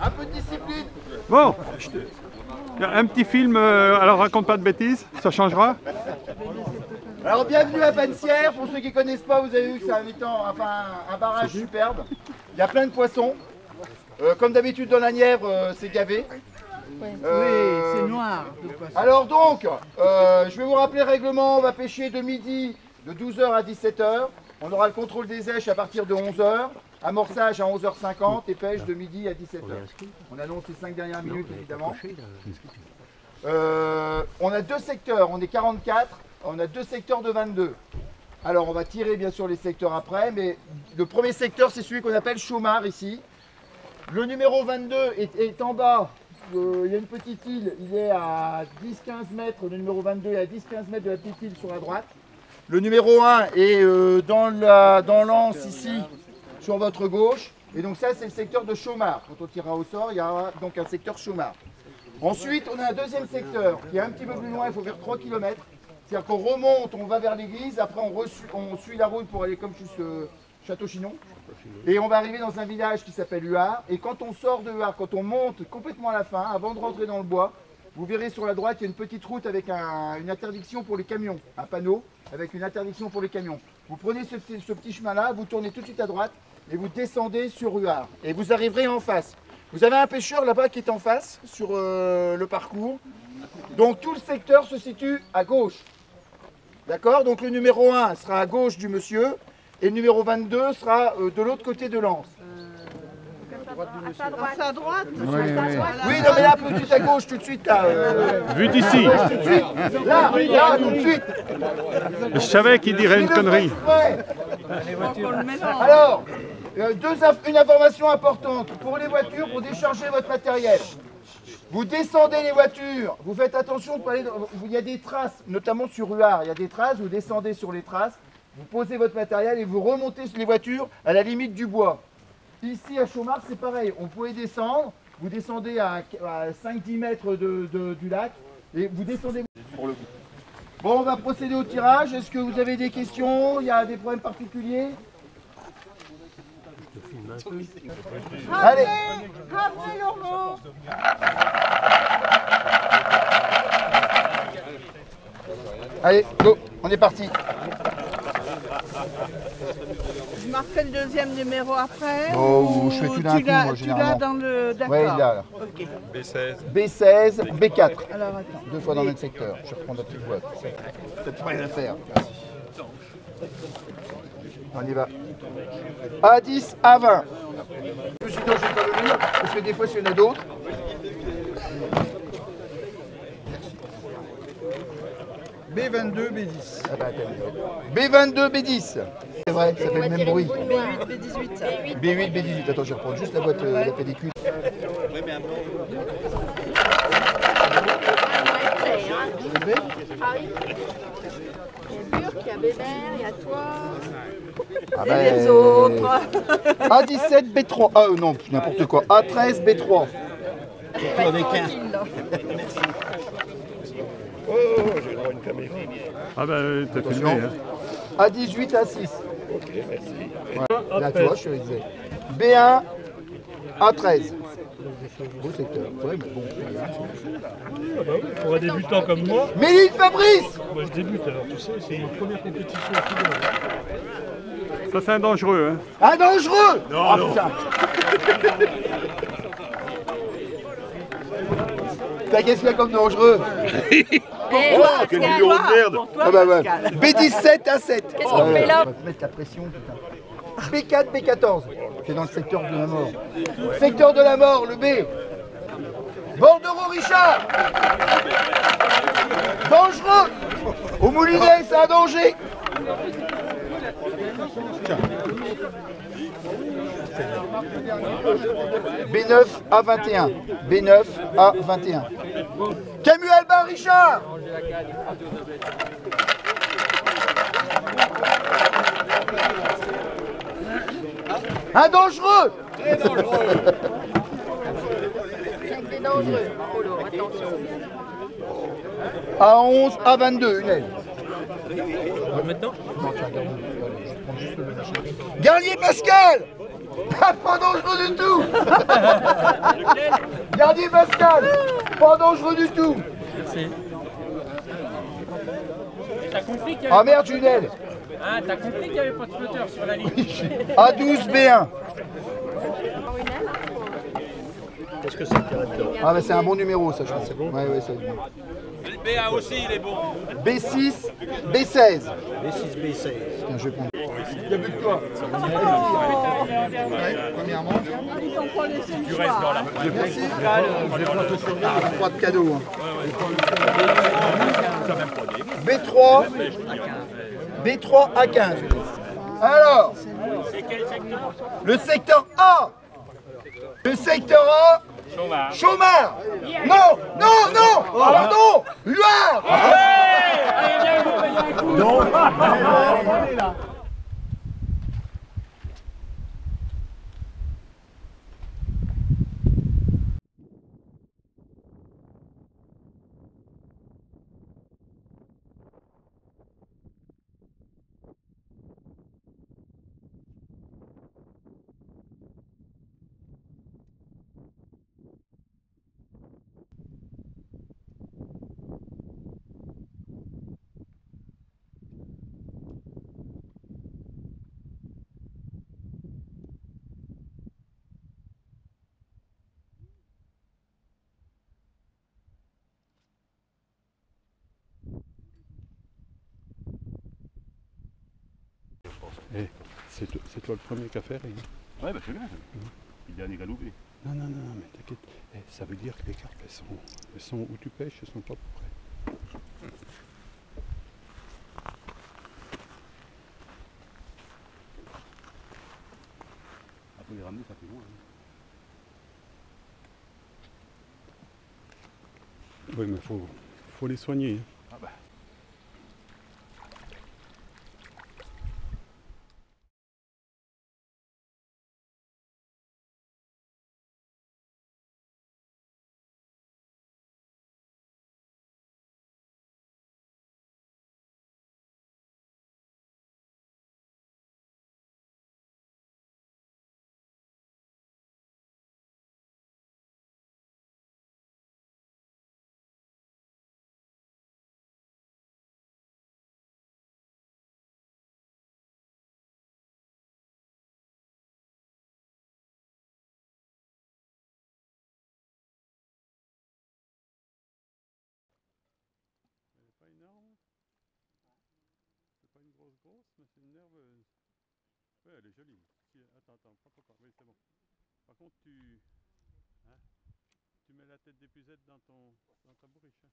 Un peu de discipline. Bon, un petit film, alors raconte pas de bêtises, ça changera. Alors bienvenue à Bannières, pour ceux qui ne connaissent pas, vous avez vu que c'est un barrage superbe. Il y a plein de poissons. Comme d'habitude dans la Nièvre, c'est gavé. Oui, c'est noir. Alors donc, je vais vous rappeler le règlement, on va pêcher de midi de 12h à 17h. On aura le contrôle des èches à partir de 11h, amorçage à 11h50 et pêche de midi à 17h. On annonce les 5 dernières minutes évidemment. On a deux secteurs, on est 44, on a deux secteurs de 22. Alors on va tirer bien sûr les secteurs après, mais le premier secteur c'est celui qu'on appelle Chaumard ici. Le numéro 22 est en bas, il y a une petite île, il est à 10-15 mètres, le numéro 22 est à 10-15 mètres de la petite île sur la droite. Le numéro 1 est dans l'anse ici, sur votre gauche. Et donc ça c'est le secteur de Chaumard. Quand on tirera au sort, il y aura donc un secteur Chaumard. Ensuite on a un deuxième secteur qui est un petit peu plus loin, il faut faire 3 km. C'est-à-dire qu'on remonte, on va vers l'église, après on suit la route pour aller comme jusqu'à Château-Chinon. Et on va arriver dans un village qui s'appelle Huard. Et quand on sort de Huard, quand on monte complètement à la fin, avant de rentrer dans le bois, vous verrez sur la droite, il y a une petite route avec une interdiction pour les camions, un panneau avec une interdiction pour les camions. Vous prenez ce petit chemin-là, vous tournez tout de suite à droite et vous descendez sur Huard. Et vous arriverez en face. Vous avez un pêcheur là-bas qui est en face, sur le parcours. Donc tout le secteur se situe à gauche. D'accord? Donc le numéro 1 sera à gauche du monsieur et le numéro 22 sera de l'autre côté de l'anse. À sa droite. Oui, non mais là, tout de suite à gauche, tout de suite là. Vu d'ici. Là, tout de suite. Je savais qu'il dirait une connerie. Alors, une information importante pour les voitures, pour décharger votre matériel. Vous descendez les voitures, vous faites attention, il y a des traces, notamment sur Huard, il y a des traces, vous descendez sur les traces, vous posez votre matériel et vous remontez les voitures à la limite du bois. Ici à Chaumard c'est pareil, on pouvait descendre, vous descendez à 5-10 mètres du lac et vous descendez pour le coup. Bon, on va procéder au tirage, est-ce que vous avez des questions, il y a des problèmes particuliers? Allez, Laurent. allez, go, on est parti. Je marquerai le deuxième numéro après. Oh, je fais tout d'un coup, moi, généralement. Tu l'as dans le... D'accord. Oui, là. Ok. B16, B4. Alors attends. Deux fois dans le même secteur. Je reprends la petite boîte. C'est pas rien à faire. On y va. A10, A20. Sinon, je vais pas le lire, parce que des fois, s'il y en a d'autres. B22, B10. Ah bah, B22, B10. C'est vrai, ça fait le même bruit. B8, B18. B8, B18. Attends, je reprends juste la boîte, la pellicule. Il y a Bébert, il y a toi. Ah Et les autres. A17, B3. Ah non, n'importe quoi. A13, B3. Avec un. Oh, je vais avoir une caméra. Ah ben, t'as filmé, hein. A18, A6. Ok, merci. Ouais. Là, toi, je te disais. B1, A13. Beau secteur. Ouais, mais bon. Ah bah oui, pour un débutant comme moi, Méline Fabrice! moi je débute alors, tu sais, c'est une première compétition. Ça c'est un dangereux, hein. Un dangereux! Non, non. Putain. T'as qu'est-ce qu'il y a comme dangereux? Oh, quel numéro de merde! Ah bah ouais. B17, A7. Qu'est-ce qu'on fait là? On va te mettre la pression, putain. B4, B14. C'est dans le secteur de la mort. Secteur de la mort, le B. Bordereau Richard. Dangereux. Au Moulinet, c'est un danger. B9 à 21. B9 à 21. Camus Albin Richard. Un dangereux. Très dangereux. C'est dangereux. Polo, attention. À 11, à 22, une aile. Maintenant? Garnier Pascal. Pas dangereux du tout. Gardier Pascal, pas dangereux du tout. Merci. T'as compris qu'il y Ah avait... merde, Junel. Ah, t'as compris qu'il n'y avait pas de flotteur sur la ligne. A12 B1. Qu'est-ce que c'est qu'il y a dedans? Ah bah c'est un bon numéro ça je pense. C'est bon. Ouais, ouais, c'est bon. Le BA aussi, il est bon. B6, B16. B6, B16. Tiens, je vais prendre. Il y a plus que toi. Premièrement. Ils t'ont pas laissé le choix. Merci. Je vais prendre sur droit de cadeau. B3, B3 à 15. Alors, le secteur A. Le secteur A. Chômard. Non, non, non. Pardon. Loire. Eh, c'est toi le premier qui a fait rien. Ouais, bah c'est bien. Le dernier a loupé. Non, mais t'inquiète. Eh, ça veut dire que les carpes, elles sont où tu pêches, elles sont pas près. Après les ramener, ça fait loin. Oui, mais faut les soigner. Ah bah. Elle n'est pas énorme. C'est pas une grosse, mais c'est une nerveuse. Ouais, elle est jolie. Attends, pas. Oui, c'est bon. Par contre, tu mets la tête d'épuisette dans ta bourriche. Hein.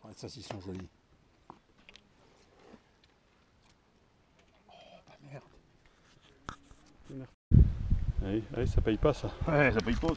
Ouais, ça, ils sont jolis. Allez, ça paye pas ça. Ouais, ça paye pas.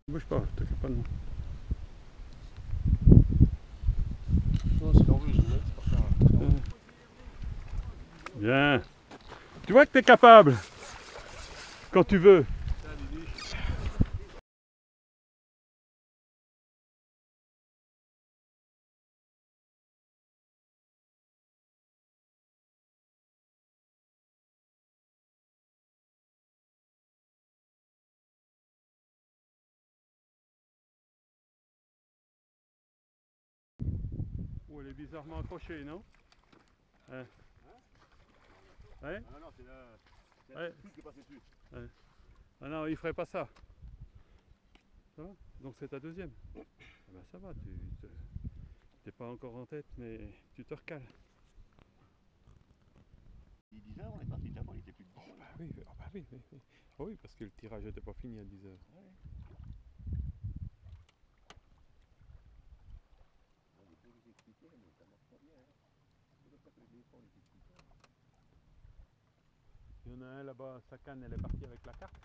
Bouge pas, t'occupe pas de moi. Non, c'est nerveux, c'est pas grave. Bien. Tu vois que tu es capable quand tu veux. Oh, elle est bizarrement accrochée, non? Ouais. Ouais? Ah non, c'est la Ouais. petite qui est passée dessus. Ah non, il ferait pas ça. Ça va? Donc c'est ta deuxième. Ah ben ça va, t'es pas encore en tête, mais tu te recales. Il 10 heures, on est parti de là-bas, il était plus de 10 heures. Bah oui, ah bah oui, oui, oui. Ah oui, parce que le tirage n'était pas fini à 10 heures. Il y en a un là-bas, sa canne, elle est partie avec la carte.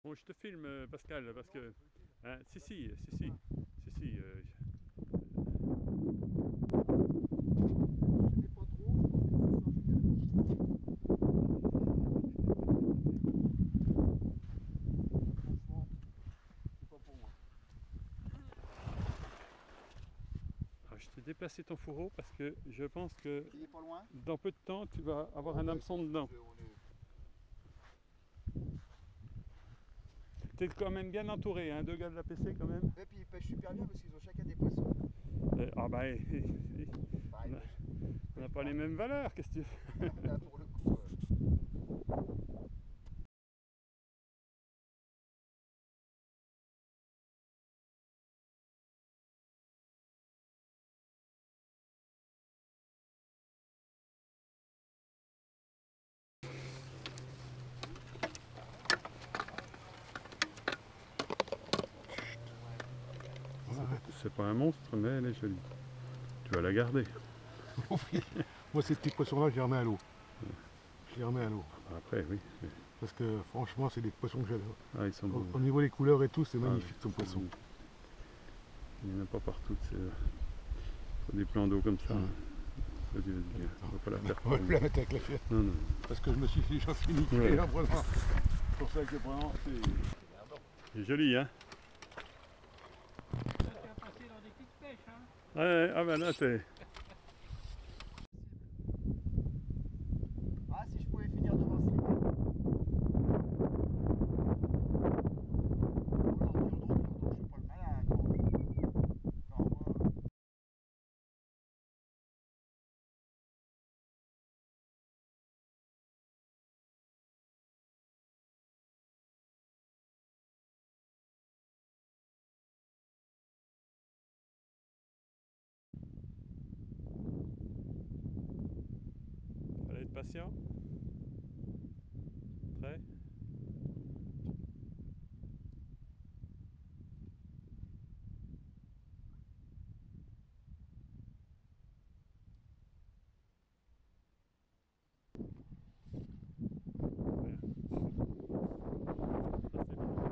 Bon, je te filme, Pascal, parce que... Hein, si. Alors, je t'ai déplacé ton fourreau parce que je pense que Il est pas loin. dans peu de temps, tu vas avoir un hameçon dedans. T'es quand même bien entouré, hein, deux gars de la PC quand même. Et puis ils pêchent super bien parce qu'ils ont chacun des poissons. Ah bah, Pareil, on n'a pas les mêmes valeurs, qu'est-ce que tu veux? là, pour le coup. C'est pas un monstre, mais elle est jolie. Tu vas la garder. Moi, ces petits poissons-là, je les remets à l'eau. Je les remets à l'eau. Après, oui. Parce que franchement, c'est des poissons que j'adore. Ah, ils sont beaux. Au niveau des couleurs et tout, c'est Ah, magnifique oui, comme poisson. Il n'y en a pas partout. C'est des plans d'eau comme ça. On va pas la faire. On va plus la mettre avec la fière. Non. Parce que je me suis déjà fini. Ouais. C'est pour ça que vraiment, c'est... C'est joli, hein? Tu vas passer dans des petites pêches, hein. Ouais, ah ben là, c'est... Ah, si je pouvais finir devant ce livre. Je suis pas le malin, attends. Non, moi... Fallait être patient. Prêt? Ça, c'est bon.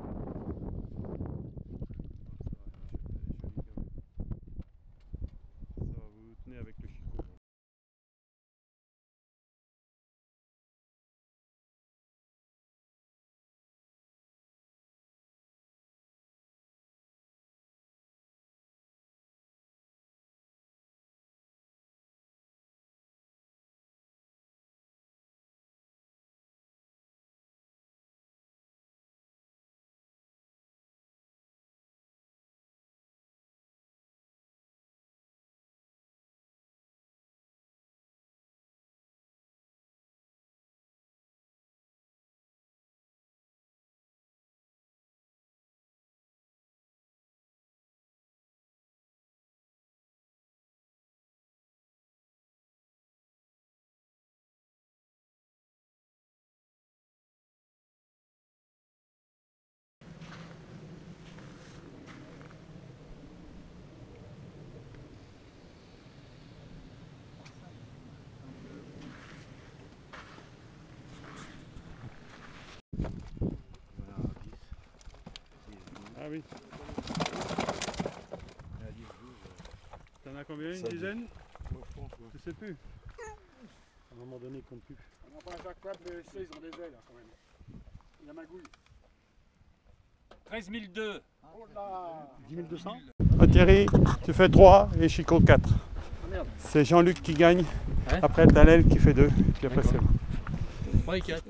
oui. T'en as combien? Une dizaine? Je sais plus. À un moment donné, il compte plus. On n'a pas un jackpot, mais les 16 ont des ailes quand même. Il a magouille. 13 002. Oh là 10 200. Thierry, tu fais 3 et Chico 4. C'est Jean-Luc qui gagne. Ouais. Après Talel qui fait 2. Puis après c'est bon. 3 et 4.